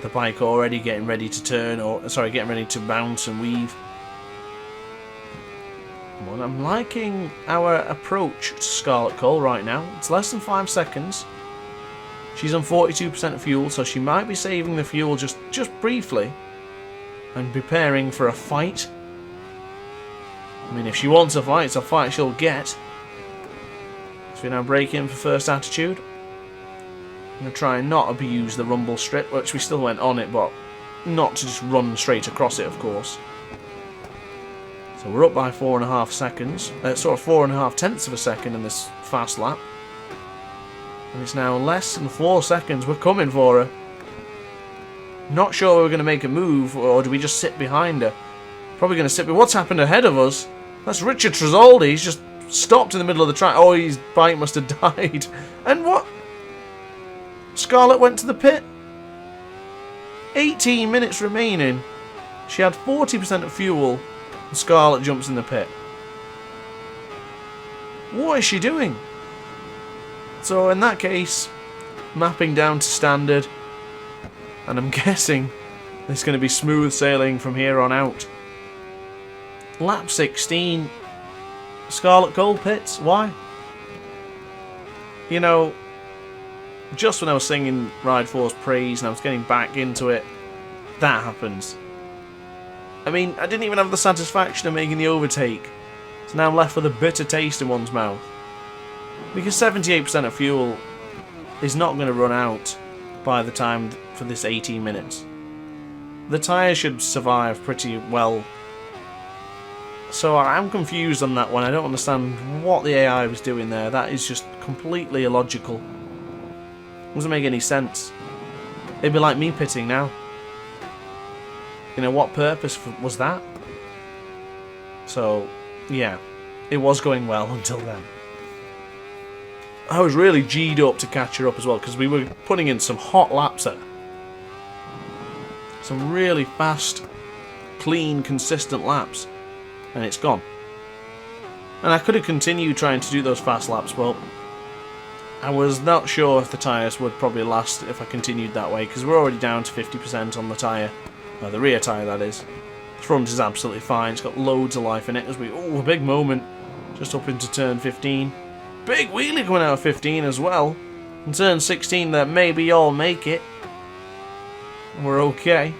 [SPEAKER 1] the bike already getting ready to turn, or sorry, getting ready to bounce and weave. Well, I'm liking our approach to Scarlet Cole right now. It's less than 5 seconds. She's on 42% of fuel, so she might be saving the fuel just briefly and preparing for a fight. I mean, if she wants a fight, it's a fight she'll get. So we now break in for first attitude. I'm going to try and not abuse the rumble strip, which we still went on it, but not to just run straight across it, of course. So we're up by 4.5 seconds, sort of 4.5 tenths of a second in this fast lap. And it's now less than 4 seconds. We're coming for her. Not sure we're going to make a move, or do we just sit behind her? Probably going to sit. But what's happened ahead of us? That's Richard Tresoldi. He's just stopped in the middle of the track. Oh, his bike must have died. And what? Scarlett went to the pit. 18 minutes remaining. She had 40% of fuel. And Scarlett jumps in the pit. What is she doing? So in that case, mapping down to standard, and I'm guessing there's going to be smooth sailing from here on out. Lap 16, Scarlet Cole pits. Why? You know, just when I was singing Ride 4's praise and I was getting back into it, that happens. I mean, I didn't even have the satisfaction of making the overtake, so now I'm left with a bitter taste in one's mouth. Because 78% of fuel is not going to run out by the time for this 18 minutes. The tyre should survive pretty well. So I'm confused on that one. I don't understand what the AI was doing there. That is just completely illogical. Doesn't make any sense. It'd be like me pitting now. You know, what purpose was that? So, yeah. It was going well until then. I was really G'd up to catch her up as well, because we were putting in some hot laps there. Some really fast, clean, consistent laps. And it's gone. And I could have continued trying to do those fast laps, but I was not sure if the tyres would probably last if I continued that way, because we're already down to 50% on the tyre. The rear tyre, that is. The front is absolutely fine. It's got loads of life in it as we... Oh, a big moment. Just up into turn 15. Big wheelie coming out of 15 as well. And turn 16 that maybe I'll make it. We're okay.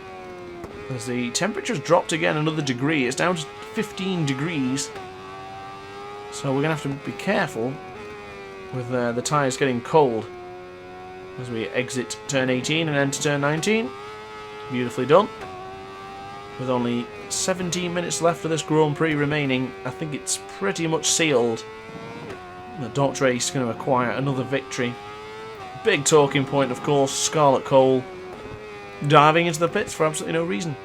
[SPEAKER 1] As the temperature's dropped again another degree. It's down to 15 degrees. So we're going to have to be careful with the tyres getting cold as we exit turn 18 and enter turn 19. Beautifully done. With only 17 minutes left of this Grand Prix remaining, I think it's pretty much sealed. The DrAce is going to acquire another victory. Big talking point, of course, Scarlet Cole diving into the pits for absolutely no reason.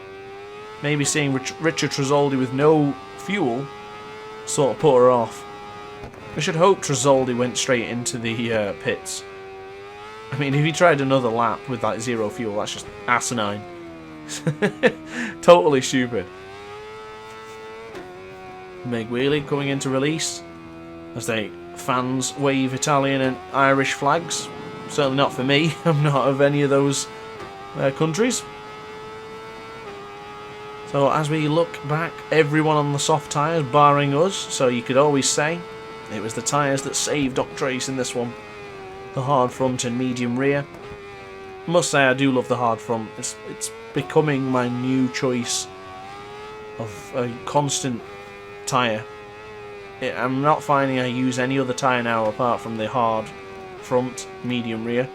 [SPEAKER 1] Maybe seeing Richard Tresoldi with no fuel sort of put her off. I should hope Tresoldi went straight into the pits. I mean, if he tried another lap with like 0 fuel, that's just asinine. Totally stupid. Big wheelie coming into release as they fans wave Italian and Irish flags. Certainly not for me. I'm not of any of those countries. So as we look back, everyone on the soft tyres barring us, so you could always say it was the tyres that saved DrAce in this one. The hard front and medium rear. I must say I do love the hard front. It's becoming my new choice of a constant tyre. I'm not finding I use any other tyre now apart from the hard front, medium rear.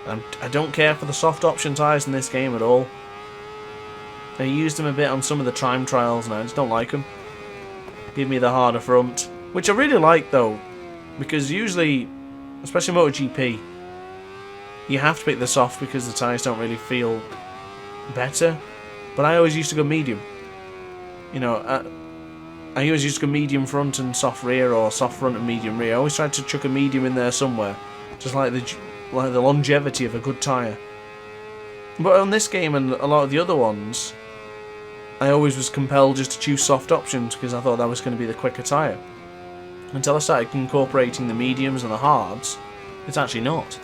[SPEAKER 1] I don't care for the soft option tyres in this game at all. I used them a bit on some of the time trials and I just don't like them. Give me the harder front, which I really like though, because usually, especially MotoGP, you have to pick the soft because the tyres don't really feel better. But I always used to go medium. You know, I always used to go medium front and soft rear, or soft front and medium rear. I always tried to chuck a medium in there somewhere, just like the longevity of a good tyre. But on this game and a lot of the other ones, I always was compelled just to choose soft options because I thought that was going to be the quicker tyre. Until I started incorporating the mediums and the hards, it's actually not.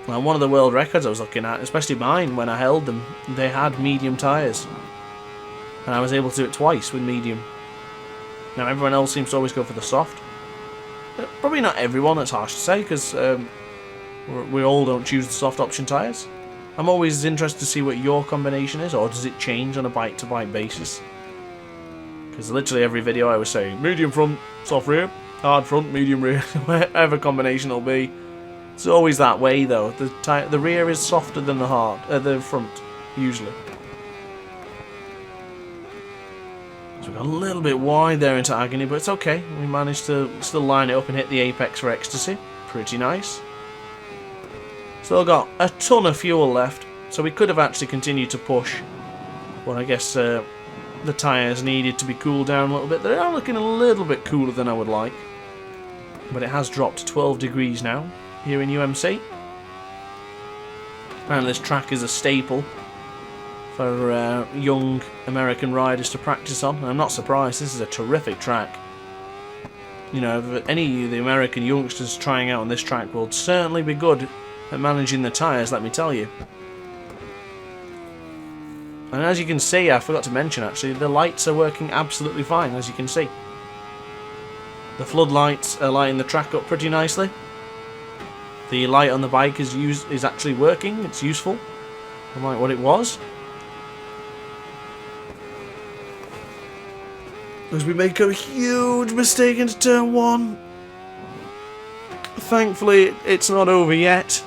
[SPEAKER 1] Now, one of the world records I was looking at, especially mine, when I held them, they had medium tyres. And I was able to do it twice with medium. Now, everyone else seems to always go for the soft. Probably not everyone, that's harsh to say, because we all don't choose the soft option tyres. I'm always interested to see what your combination is, or does it change on a bike-to-bike basis? Because literally every video I was saying, medium front, soft rear, hard front, medium rear, whatever combination it'll be. It's always that way though. The rear is softer than the front, usually. So we got a little bit wide there into agony, but it's okay. We managed to still line it up and hit the apex for ecstasy. Pretty nice. Still got a ton of fuel left, so we could have actually continued to push. But I guess the tyres needed to be cooled down a little bit. They are looking a little bit cooler than I would like. But it has dropped to 12 degrees now here in UMC. Apparently this track is a staple for young American riders to practice on. And I'm not surprised, this is a terrific track. You know, if any of the American youngsters trying out on this track will certainly be good at managing the tyres, let me tell you. And as you can see, I forgot to mention actually, the lights are working absolutely fine, as you can see. The floodlights are lighting the track up pretty nicely. The light on the bike is actually working, it's useful, unlike what it was. As we make a huge mistake into turn 1. Thankfully, it's not over yet.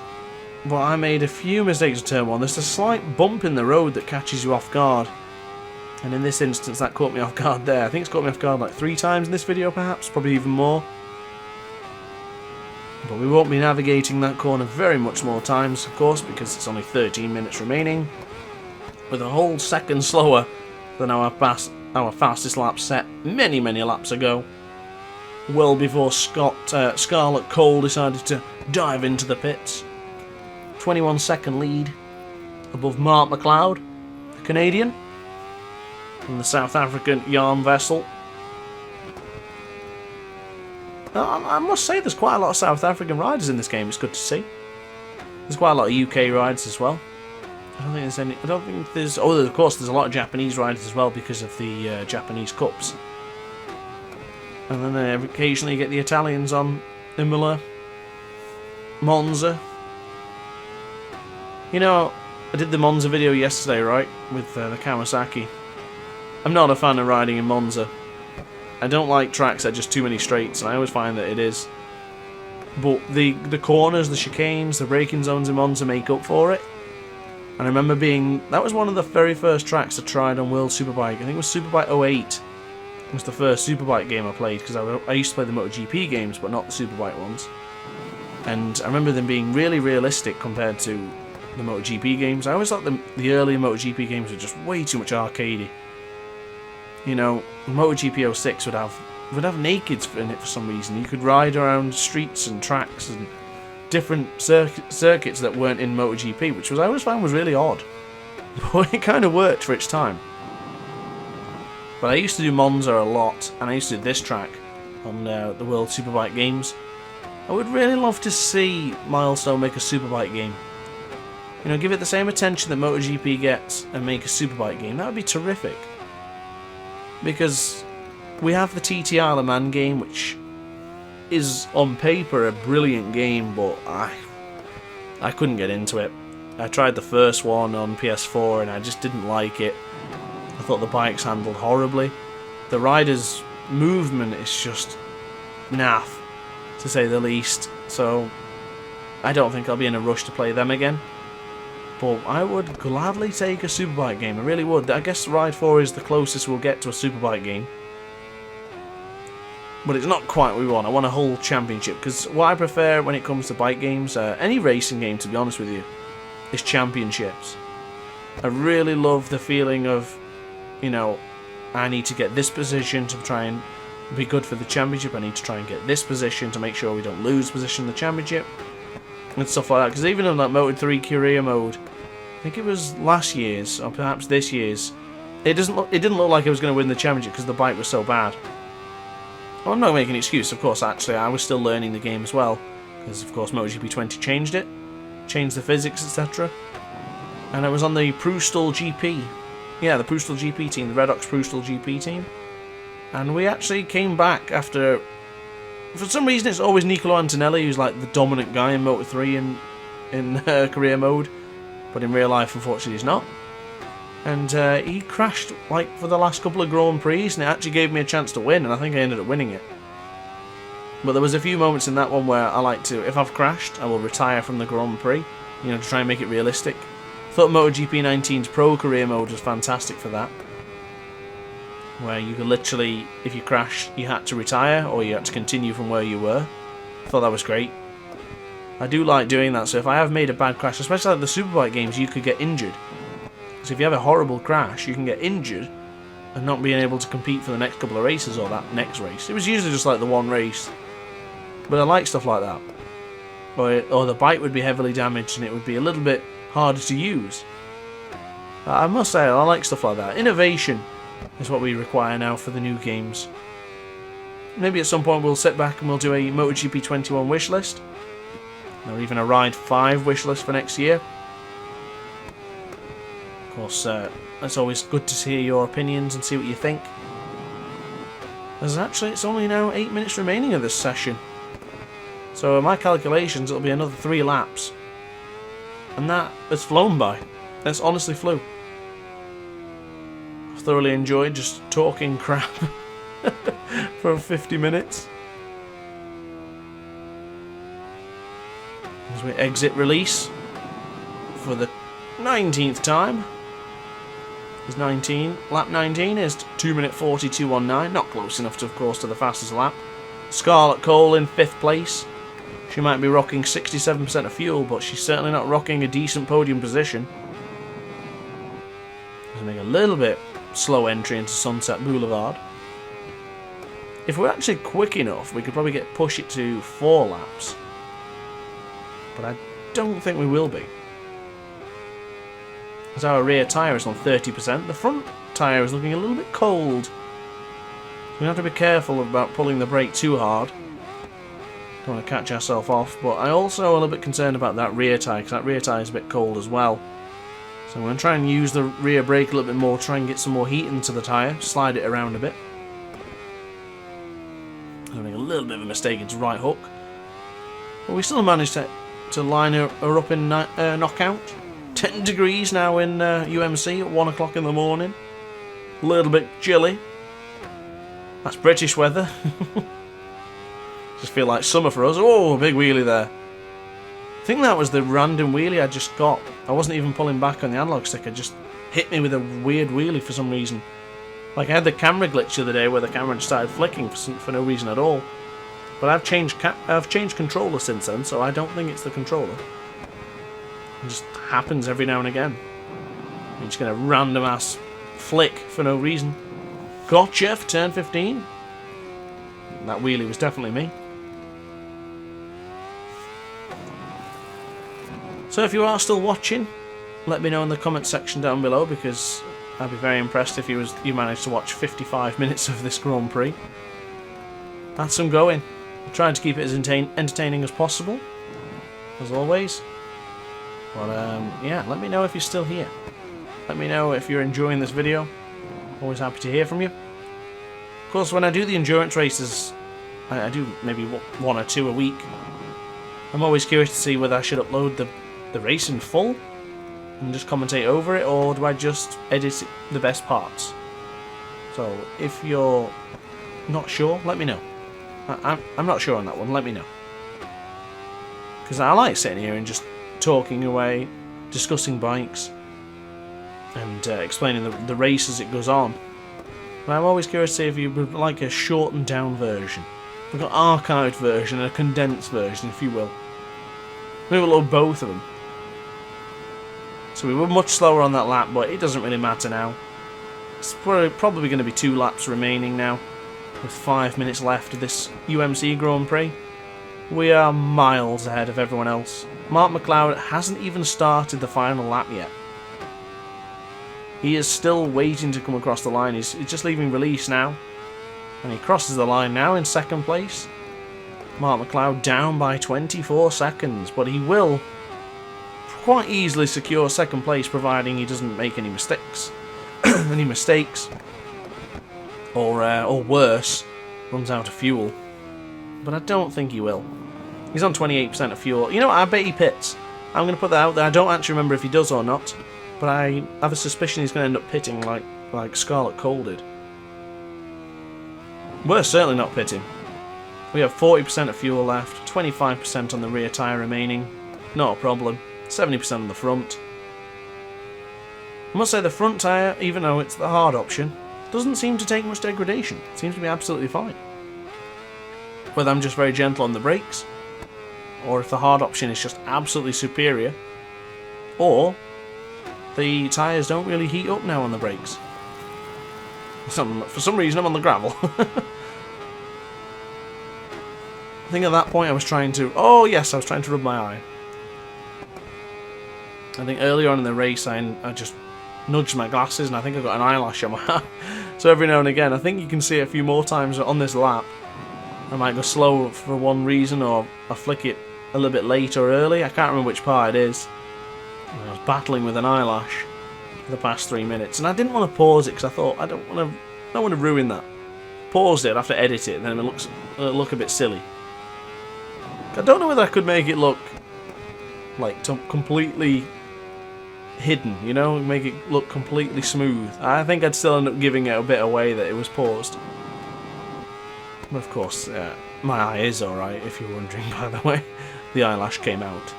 [SPEAKER 1] But I made a few mistakes in turn 1. There's a slight bump in the road that catches you off guard. And in this instance, that caught me off guard there. I think it's caught me off guard like 3 times in this video, perhaps. Probably even more. But we won't be navigating that corner very much more times, of course, because it's only 13 minutes remaining. With a whole second slower than our fastest lap set many, many laps ago. Well before Scarlett Cole decided to dive into the pits. 21-second lead above Mark McLeod, the Canadian, and the South African Jan Vessel. I must say there's quite a lot of South African riders in this game, it's good to see. There's quite a lot of UK riders as well. Oh, of course there's a lot of Japanese riders as well because of the Japanese Cups. And then occasionally you get the Italians on Imola, Monza. You know, I did the Monza video yesterday, right, with the Kawasaki. I'm not a fan of riding in Monza. I don't like tracks that are just too many straights, and I always find that it is. But the corners, the chicanes, the braking zones in Monza make up for it. And I remember that was one of the very first tracks I tried on World Superbike. I think it was Superbike 08. It was the first Superbike game I played, because I used to play the MotoGP games, but not the Superbike ones. And I remember them being really realistic compared to the MotoGP games. I always thought the early MotoGP games were just way too much arcadey. You know, MotoGP 06 would have nakeds in it for some reason. You could ride around streets and tracks and different circuits that weren't in MotoGP, which I always found was really odd. But it kind of worked for its time. But I used to do Monza a lot, and I used to do this track on the World Superbike games. I would really love to see Milestone make a Superbike game. You know, give it the same attention that MotoGP gets and make a Superbike game. That would be terrific. Because we have the TT Isle of Man game, which is on paper a brilliant game, but I couldn't get into it. I tried the first one on PS4 and I just didn't like it. I thought the bikes handled horribly. The rider's movement is just naff, to say the least. So I don't think I'll be in a rush to play them again. But I would gladly take a Superbike game, I really would. I guess Ride 4 is the closest we'll get to a Superbike game. but it's not quite what we want. I want a whole championship, because what I prefer when it comes to bike games, any racing game to be honest with you, is championships. I really love the feeling of, you know, I need to get this position to try and be good for the championship. I need to try and get this position to make sure we don't lose position in the championship and stuff like that. Because even in that Moto3 career mode, I think it was last year's or perhaps this year's, it didn't look like I was going to win the championship because the bike was so bad. Well, I'm not making an excuse, of course. Actually, I was still learning the game as well, because of course MotoGP 20 changed the physics, etc. And I was on the Prustal GP. Yeah, the Prustal GP team, the Redox Prustal GP team. And we actually came back after... For some reason, it's always Nicolo Antonelli who's like the dominant guy in Moto3 in career mode. But in real life, unfortunately, he's not. And he crashed like for the last couple of Grand Prix, and it actually gave me a chance to win, and I think I ended up winning it. But there was a few moments in that one where I like to, if I've crashed, I will retire from the Grand Prix, you know, to try and make it realistic. I thought MotoGP 19's Pro Career Mode was fantastic for that. Where you could literally, if you crashed, you had to retire, or you had to continue from where you were. I thought that was great. I do like doing that, so if I have made a bad crash, especially like the Superbike games, you could get injured. So if you have a horrible crash, you can get injured and not being able to compete for the next couple of races or that next race. It was usually just like the one race. But I like stuff like that. Or the bike would be heavily damaged and it would be a little bit harder to use. I must say, I like stuff like that. Innovation is what we require now for the new games. Maybe at some point we'll sit back and we'll do a MotoGP 21 wish list. Or even a Ride 5 wish list for next year. Of course, it's always good to hear your opinions and see what you think. It's only now 8 minutes remaining of this session. So in my calculations, it'll be another 3 laps. And that has flown by. That's honestly flew. I've thoroughly enjoyed just talking crap for 50 minutes. As we exit release for the 19th time. Lap 19 is 2 minute 42.19, not close enough to, of course, to the fastest lap. Scarlett Cole in 5th place. She might be rocking 67% of fuel, but she's certainly not rocking a decent podium position. Let's make a little bit slow entry into Sunset Boulevard. If we're actually quick enough, we could probably push it to 4 laps. But I don't think we will be. As our rear tyre is on 30%, the front tyre is looking a little bit cold. We have to be careful about pulling the brake too hard. Don't want to catch ourselves off, but I also am a little bit concerned about that rear tyre, because that rear tyre is a bit cold as well. So I'm going to try and use the rear brake a little bit more, try and get some more heat into the tyre, slide it around a bit. I'm making a little bit of a mistake into right hook. But we still managed to line her up in knockout. 10 degrees now in UMC at 1 o'clock in the morning. A little bit chilly. That's British weather. Just feel like summer for us. Oh, big wheelie there. I think that was the random wheelie I just got. I wasn't even pulling back on the analog stick. It just hit me with a weird wheelie for some reason. Like I had the camera glitch the other day where the camera just started flicking for no reason at all. But I've changed controller since then, so I don't think it's the controller. It just happens every now and again. You just get a random ass flick for no reason. Gotcha for turn 15. That wheelie was definitely me. So if you are still watching, let me know in the comment section down below, because I'd be very impressed if you managed to watch 55 minutes of this Grand Prix. That's some going. I'm trying to keep it as entertaining as possible, as always. But yeah, let me know if you're still here. Let me know if you're enjoying this video. Always happy to hear from you. Of course, when I do the endurance races, I do maybe 1 or 2 a week. I'm always curious to see whether I should upload the race in full and just commentate over it, or do I just edit the best parts? So if you're not sure, let me know. I'm not sure on that one, let me know. Because I like sitting here and just talking away, discussing bikes, and explaining the race as it goes on. But I'm always curious to see if you would like a shortened down version. We've got an archived version and a condensed version, if you will. Maybe we'll load both of them. So we were much slower on that lap, but it doesn't really matter now. It's probably going to be 2 laps remaining now, with 5 minutes left of this UMC Grand Prix. We are miles ahead of everyone else. Mark McLeod hasn't even started the final lap yet. He is still waiting to come across the line. He's just leaving release now. And he crosses the line now in 2nd place. Mark McLeod down by 24 seconds, but he will quite easily secure 2nd place providing he doesn't make any mistakes. Or worse, runs out of fuel. But I don't think he will. He's on 28% of fuel. You know what, I bet he pits. I'm going to put that out there. I don't actually remember if he does or not, but I have a suspicion he's going to end up pitting like Scarlett Cole did. We're certainly not pitting. We have 40% of fuel left, 25% on the rear tyre remaining. Not a problem. 70% on the front. I must say the front tyre, even though it's the hard option, doesn't seem to take much degradation. It seems to be absolutely fine. Whether I'm just very gentle on the brakes, or if the hard option is just absolutely superior, or the tyres don't really heat up now on the brakes. For some reason I'm on the gravel. I think at that point I was trying to... Oh yes, I was trying to rub my eye. I think earlier on in the race I just nudged my glasses and I think I got an eyelash on my eye. So every now and again, I think you can see it a few more times on this lap. I might go slow for one reason, or I flick it a little bit late or early. I can't remember which part it is. I was battling with an eyelash for the past 3 minutes, and I didn't want to pause it because I thought I don't want to ruin that. Paused it, I have to edit it, and then it look a bit silly. I don't know whether I could make it look like completely hidden, you know, make it look completely smooth. I think I'd still end up giving it a bit away that it was paused. But of course, my eye is alright, if you're wondering, by the way. The eyelash came out.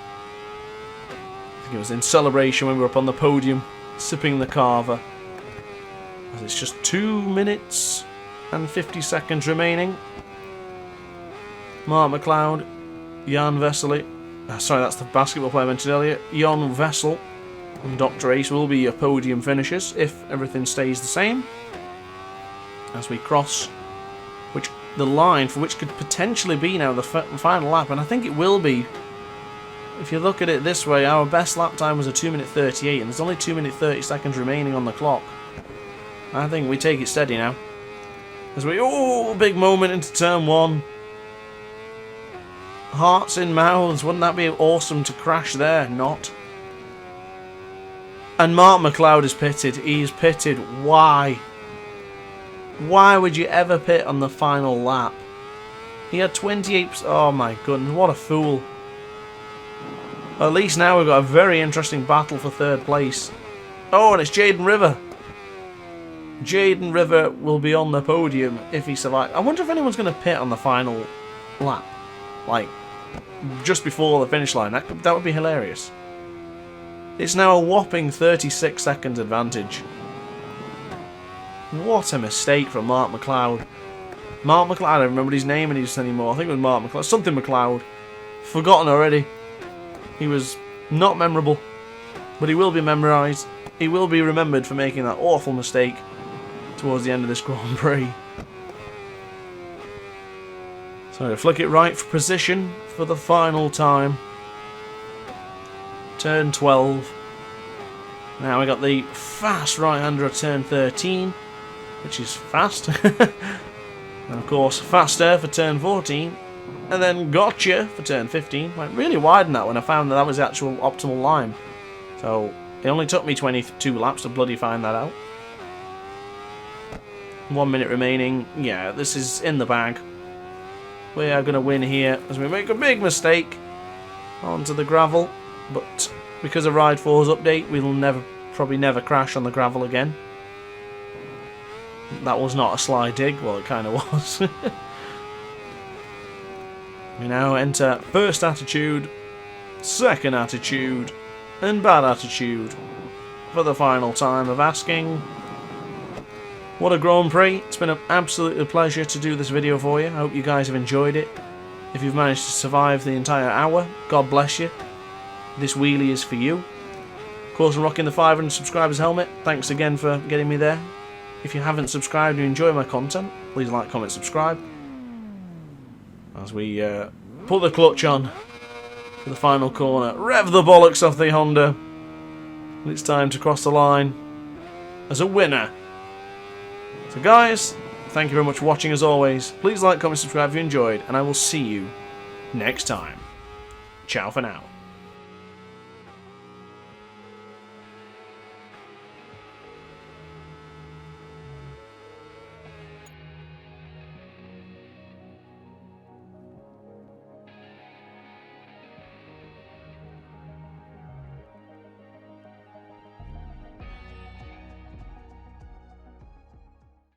[SPEAKER 1] I think it was in celebration when we were up on the podium, sipping the Carver. As it's just 2 minutes and 50 seconds remaining. Mark McLeod, Jan Vesely, sorry, that's the basketball player I mentioned earlier, Jan Vessel and DrAce will be your podium finishers if everything stays the same. As we cross the line for which could potentially be now the final lap, and I think it will be. If you look at it this way, our best lap time was a 2 minute 38, and there's only 2 minute 30 seconds remaining on the clock. I think we take it steady now. As we, big moment into turn 1. Hearts in mouths, wouldn't that be awesome to crash there? Not. And Mark McLeod is pitted. He's pitted. Why? Why would you ever pit on the final lap? He had 28%. Oh my goodness, what a fool. At least now we've got a very interesting battle for 3rd place. Oh, and it's Jaden River. Jaden River will be on the podium if he survives. I wonder if anyone's going to pit on the final lap. Like, just before the finish line. That would be hilarious. It's now a whopping 36 seconds advantage. What a mistake from Mark McLeod. Mark McLeod, I don't remember his name anymore. I think it was Mark McLeod. Something McLeod. Forgotten already. He was not memorable. But he will be memorised. He will be remembered for making that awful mistake towards the end of this Grand Prix. So flick it right for position for the final time. Turn 12. Now we got the fast right-hander at turn 13. Which is fast. And of course, faster for turn 14. And then gotcha for turn 15. Went really wide in that when I found that was the actual optimal line. So it only took me 22 laps to bloody find that out. 1 minute remaining. Yeah, this is in the bag. We are going to win here as we make a big mistake onto the gravel. But because of Ride 4's update, we'll probably never crash on the gravel again. That was not a sly dig. Well, it kind of was. We now enter first attitude, second attitude, and bad attitude for the final time of asking. What a Grand Prix. It's been an absolute pleasure to do this video for you. I hope you guys have enjoyed it. If you've managed to survive the entire hour, God bless you. This wheelie is for you. Of course, I'm rocking the 500 subscribers helmet. Thanks again for getting me there. If you haven't subscribed and you enjoy my content, please like, comment, subscribe. As we put the clutch on for the final corner. Rev the bollocks off the Honda. And it's time to cross the line as a winner. So guys, thank you very much for watching as always. Please like, comment, subscribe if you enjoyed, and I will see you next time. Ciao for now.